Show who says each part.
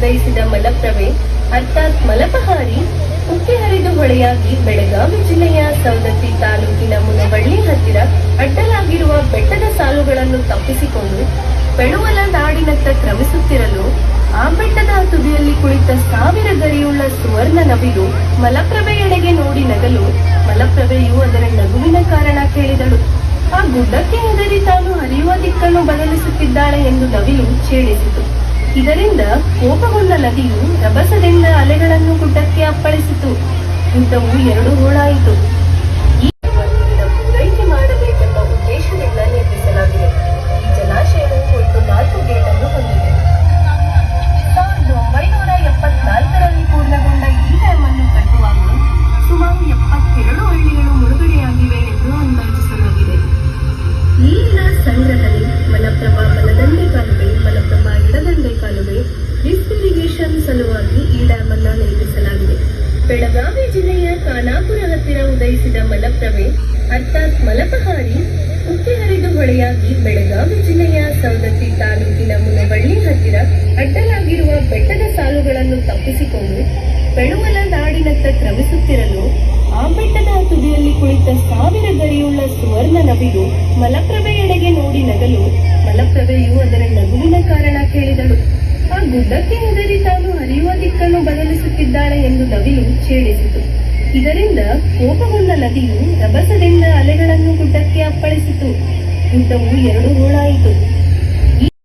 Speaker 1: ಉದಯಿಸಿದ ಮಲಪ್ರಭೆ ಅರ್ಥಾತ್ ಮಲಪಹಾರಿ ಉಕ್ಕಿ ಹರಿದು ಹೊಳೆಯಾಗಿ ಬೆಳಗಾವಿ ಜಿಲ್ಲೆಯ ಸವದತ್ತಿ ತಾಲೂಕಿನ ಮುನವಳ್ಳಿ ಹತ್ತಿರ ಅಡ್ಡಲಾಗಿರುವ ಬೆಟ್ಟದ ಸಾಲುಗಳನ್ನು ತಪ್ಪಿಸಿಕೊಂಡು ಬೆಳುವಲ ನಾಡಿನತ್ತ ಕ್ರಮಿಸುತ್ತಿರಲು ಆ ಬೆಟ್ಟದ ತುದಿಯಲ್ಲಿ ಕುಳಿತ 1000 ಗರಿಯುಳ್ಳ ಸುವರ್ಣ ನವಿಲು ಮಲಪ್ರಭೆಯೆಡೆಗೆ ನೋಡಿ ನಗಲು ಮಲಪ್ರಭೆಯು ಅದರ ನಗುವಿನ ಕಾರಣ ಕೇಳಿದಳು. ಆ ಗುಡ್ಡಕ್ಕೆ ಹೆದರಿ ತಾನು ಹರಿಯುವ ದಿಕ್ಕನ್ನು ಬದಲಿಸುತ್ತಿದ್ದಾಳೆ ಎಂದು ನವಿಲು ಛೇಡಿಸಿತು. ಇದರಿಂದ ಕೋಪಗೊಂಡ ನದಿಯು ರಭಸದಿಂದ ಅಲೆಗಳನ್ನು ಗುಡ್ಡಕ್ಕೆ ಅಪ್ಪಳಿಸಿತು. ಯುದ್ಧವು 2 ಹೋಳಾಯಿತು. ಈ ಪೂರೈಕೆ ಮಾಡಬೇಕೆಂಬ ಉದ್ದೇಶದಿಂದ ನಿರ್ಮಿಸಲಾಗಿದೆ. ಈ ಜಲಾಶಯವು ಒಟ್ಟು 4 ಗೇಟನ್ನು ಹೊಂದಿದೆ. 1974ರಲ್ಲಿ ಪೂರ್ಣಗೊಂಡ ಈ ಡ್ಯಾಮ್ ಅನ್ನು ಕಟ್ಟುವಾಗ ಸುಮಾರು 72 ಹಳ್ಳಿಗಳು ಮುಳುಗಡೆಯಾಗಿವೆ ಎಂದು ಅಂದಾಜಿಸಲಾಗಿದೆ. ನೀರಿನ ಸಂಗ್ರಹಣೆ, ಮಲಪ್ರಭಾ ಬಲದಂಡೆ ಕಾಲುವೆ, ಮಲಪ್ರಭಾ ಎಡದಂಡೆ ಕಾಲುವೆ, ಲಿಫ್ಟ್ ಇರಿಗೇಷನ್ ಸಲುವಾಗಿ ಈ ಡ್ಯಾಮ್ ಅನ್ನು ನಿರ್ಮಿಸಲಾಗಿದೆ. ಬೆಳಗಾವಿ ಜಿಲ್ಲೆಯ ಖಾನಾಪುರ ಹತ್ತಿರ ಉದಯಿಸಿದ ಮಲಪ್ರಭೆ ಅರ್ಥಾತ್ ಮಲಪಹಾರಿ ಉಕ್ಕಿ ಹರಿದು ಹೊಳೆಯಾಗಿ ಬೆಳಗಾವಿ ಜಿಲ್ಲೆಯ ಸವದತ್ತಿ ತಾಲೂಕಿನ ಮುನವಳ್ಳಿ ಹತ್ತಿರ ಅಡ್ಡಲಾಗಿರುವ ಬೆಟ್ಟದ ಸಾಲುಗಳನ್ನು ತಪ್ಪಿಸಿಕೊಂಡು ಬೆಳುವಲ ನಾಡಿನತ್ತ ಕ್ರಮಿಸುತ್ತಿರಲು ಆ ಬೆಟ್ಟದ ತುದಿಯಲ್ಲಿ ಕುಳಿತ 1000 ಗರಿಯುಳ್ಳ ಸುವರ್ಣ ನವಿಲು ಮಲಪ್ರಭೆಯೆಡೆಗೆ ನೋಡಿ ನಗಲು ಮಲಪ್ರಭೆಯು ಅದರ ನಗುವಿನ ಕಾರಣ ಕೇಳಿದಳು. ಆ ಗುಡ್ಡಕ್ಕೆ ಹೆದರಿ ತಾನು ಹರಿಯುವ ದಿಕ್ಕನ್ನು ಬದಲಿಸುತ್ತಿದ್ದಾಳೆ ಎಂದು ನವಿಲು ಛೇಡಿಸಿತು. ಇದರಿಂದ ಕೋಪಗೊಂಡ ನದಿಯು ರಭಸದಿಂದ ಅಲೆಗಳನ್ನು ಗುಡ್ಡಕ್ಕೆ ಅಪ್ಪಳಿಸಿತು. ಯುದ್ಧವು 2 ಹೋಳಾಯಿತು.